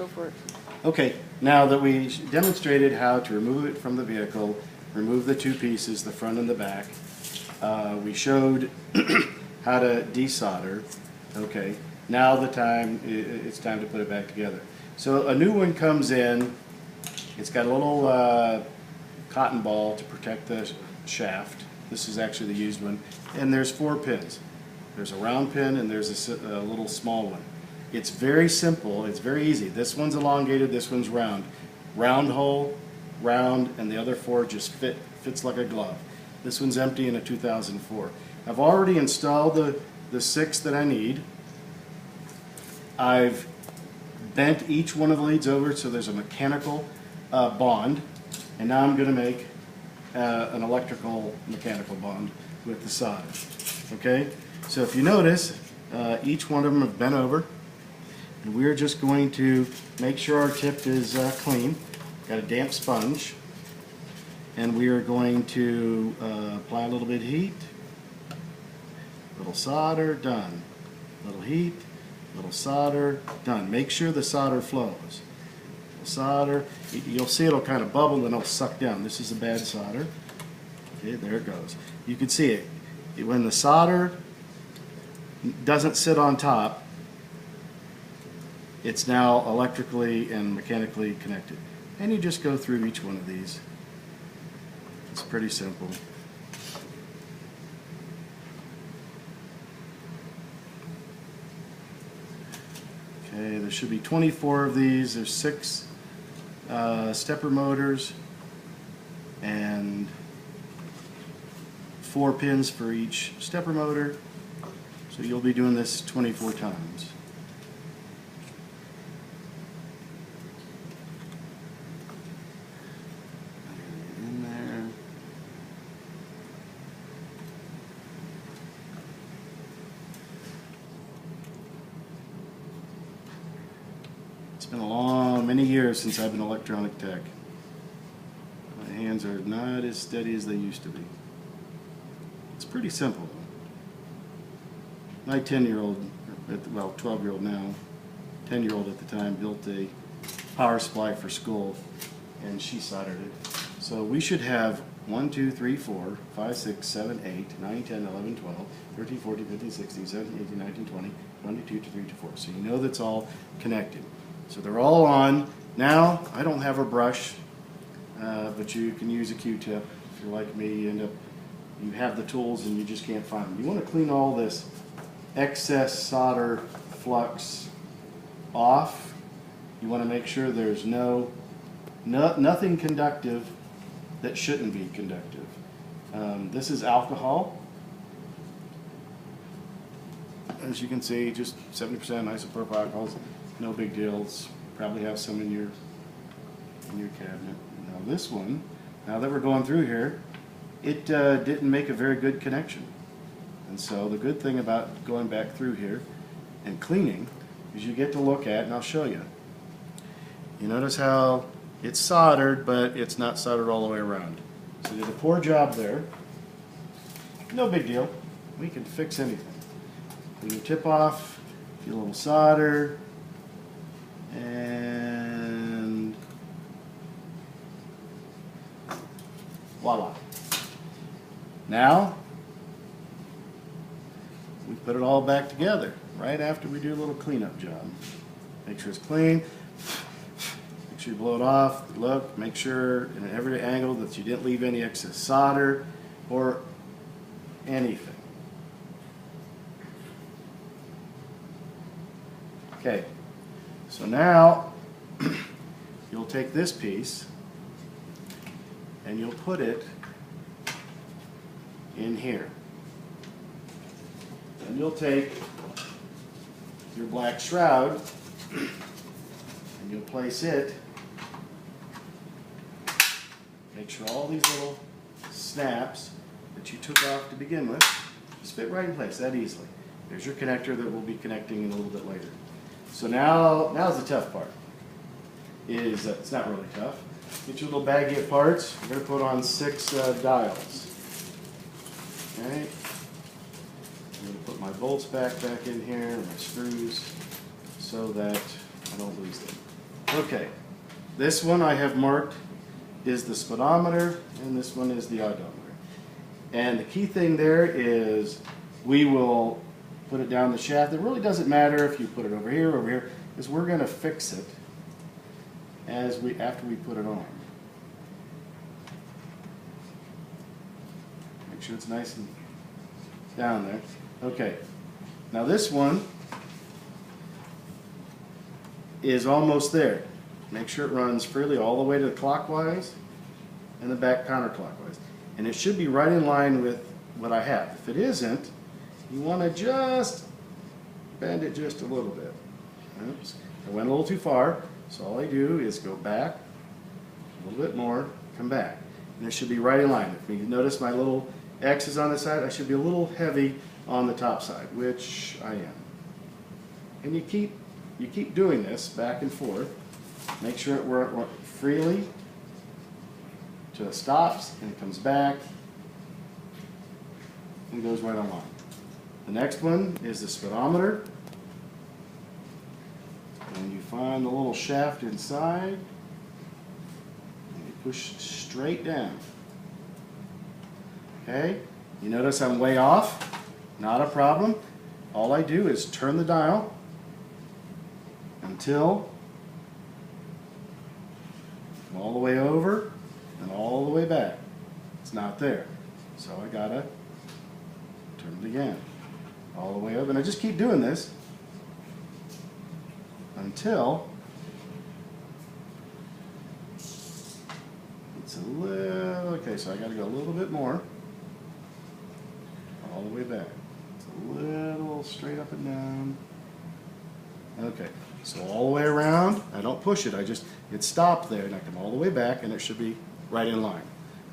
Go for it. Okay, now that we demonstrated how to remove it from the vehicle, remove the two pieces, the front and the back, we showed how to desolder. Okay, now it's time to put it back together. So a new one comes in. It's got a little cotton ball to protect the shaft. This is actually the used one. And there's 4 pins. There's a round pin and there's a little small one. It's very simple. It's very easy. This one's elongated, this one's round. Round hole, round, and the other 4 just fits like a glove. This one's empty in a 2004. I've already installed the 6 that I need. I've bent each one of the leads over so there's a mechanical bond, and now I'm going to make an electrical mechanical bond with the solder. Okay, so if you notice, each one of them have bent over, and we're just going to make sure our tip is clean. Got a damp sponge, and we are going to apply a little bit of heat. Little solder, done. Little heat, little solder, done. Make sure the solder flows. Solder, you'll see it'll kind of bubble and it'll suck down. This is a bad solder. Okay, there it goes. You can see it. When the solder doesn't sit on top, it's now electrically and mechanically connected. And you just go through each one of these. It's pretty simple. Okay, there should be 24 of these. There's 6 stepper motors and 4 pins for each stepper motor. So you'll be doing this 24 times. In there. It's been many years since I've been electronic tech. My hands are not as steady as they used to be. It's pretty simple. My 10-year-old, well 12-year-old now, 10-year-old at the time, built a power supply for school, and she soldered it. So we should have 1, 2, 3, 4, 5, 6, 7, 8, 9, 10, 11, 12, 13, 14, 15, 16, 17, 18, 19, 20, 22, 23, 24. So you know that's all connected. So they're all on. Now, I don't have a brush, but you can use a Q-tip. If you're like me, you have the tools and you just can't find them. You want to clean all this excess solder flux off. You want to make sure there's nothing conductive that shouldn't be conductive. This is alcohol. As you can see, just 70% isopropyl alcohols. No big deals. Probably have some in your cabinet. Now this one, now that we're going through here, it didn't make a very good connection. And so the good thing about going back through here and cleaning is you get to look at, and I'll show you. You notice how it's soldered, but it's not soldered all the way around. So you did a poor job there. No big deal. We can fix anything. Clean your tip off, a little solder, and voila. Now, we put it all back together right after we do a little cleanup job. Make sure it's clean. Make sure you blow it off. Look, make sure in every angle that you didn't leave any excess solder or anything. Okay, so now you'll take this piece and you'll put it in here. And you'll take your black shroud and you'll place it. Make sure all these little snaps that you took off to begin with just fit right in place that easily. There's your connector that we'll be connecting in a little bit later. So now's the tough part. It's not really tough. Get your little baggie of parts. We're going to put on 6 dials. Okay. I'm going to put my bolts back in here, my screws, so that I don't lose them. Okay, this one I have marked is the speedometer, and this one is the odometer. And the key thing there is we will put it down the shaft. It really doesn't matter if you put it over here, because we're going to fix it after we put it on. Make sure it's nice and down there. Okay, now this one is almost there. Make sure it runs freely all the way to the clockwise and the back counterclockwise. And it should be right in line with what I have. If it isn't, you want to just bend it just a little bit. Oops, I went a little too far, so all I do is go back a little bit more, come back. And it should be right in line. If you notice my little X is on the side, I should be a little heavy on the top side, which I am. And you keep doing this back and forth. Make sure it works freely till it stops and it comes back and goes right on line. The next one is the speedometer. And you find the little shaft inside and you push straight down. Okay? You notice I'm way off? Not a problem. All I do is turn the dial until all the way over and all the way back. It's not there. So I gotta turn it again. All the way up. And I just keep doing this until it's a little, okay, so I gotta go a little bit more. All the way back. It's a little straight up and down. Okay, so all the way around, I don't push it, it stopped there, and I come all the way back, and it should be right in line.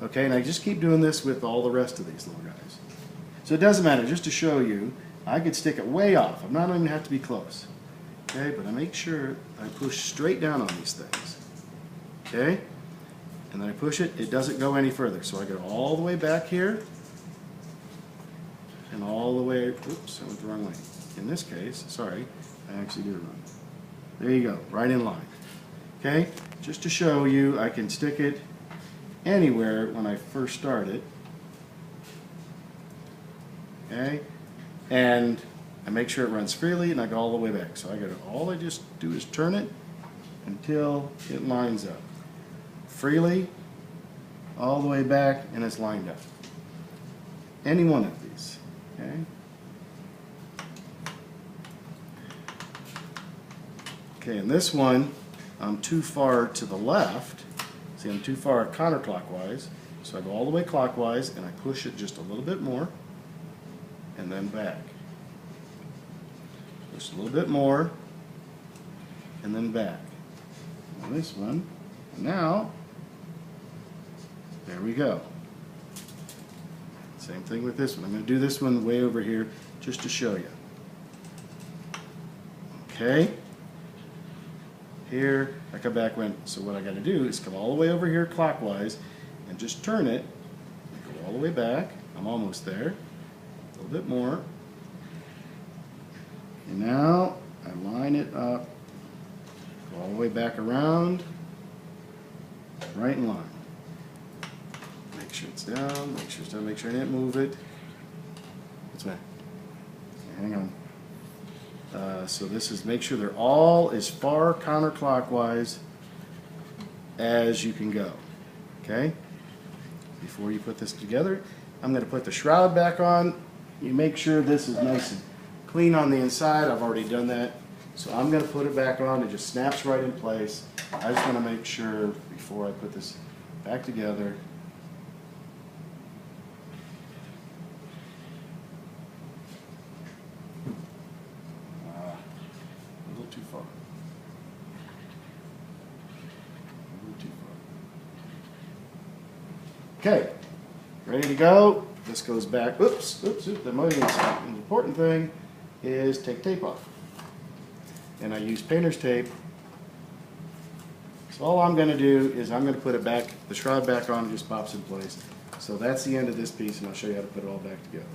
Okay, and I just keep doing this with all the rest of these little guys. So it doesn't matter, just to show you, I could stick it way off. I'm not even have to be close. Okay, but I make sure I push straight down on these things. Okay, and then I push it, it doesn't go any further. So I go all the way back here, and all the way, oops, I went the wrong way. In this case, sorry, I actually did it wrong. There you go, right in line. Okay, just to show you, I can stick it anywhere when I first start it. Okay, and I make sure it runs freely, and I go all the way back. So all I just do is turn it until it lines up. Freely, all the way back, and it's lined up. Any one of these. Okay. Okay, and this one, I'm too far to the left. See, I'm too far counterclockwise. So I go all the way clockwise, and I push it just a little bit more, and then back. Push a little bit more, and then back. And this one, and now, there we go. Same thing with this one. I'm going to do this one way over here just to show you. Okay. Here, I come back so what I got to do is come all the way over here clockwise and just turn it. Go all the way back. I'm almost there. A little bit more. And now I line it up. Go all the way back around. Right in line. Make sure it's down. Make sure it's down. Make sure I didn't move it. What's that? Hang on. So this is, make sure they're all as far counterclockwise as you can go. Okay? Before you put this together, I'm going to put the shroud back on. You make sure this is nice and clean on the inside. I've already done that. So I'm going to put it back on. It just snaps right in place. I just want to make sure before I put this back together. A little too far. A little too far. Okay, ready to go. This goes back. Oops. The most important thing is take tape off. And I use painter's tape. So all I'm going to do is I'm going to put it back, the shroud back on, it just pops in place. So that's the end of this piece, and I'll show you how to put it all back together.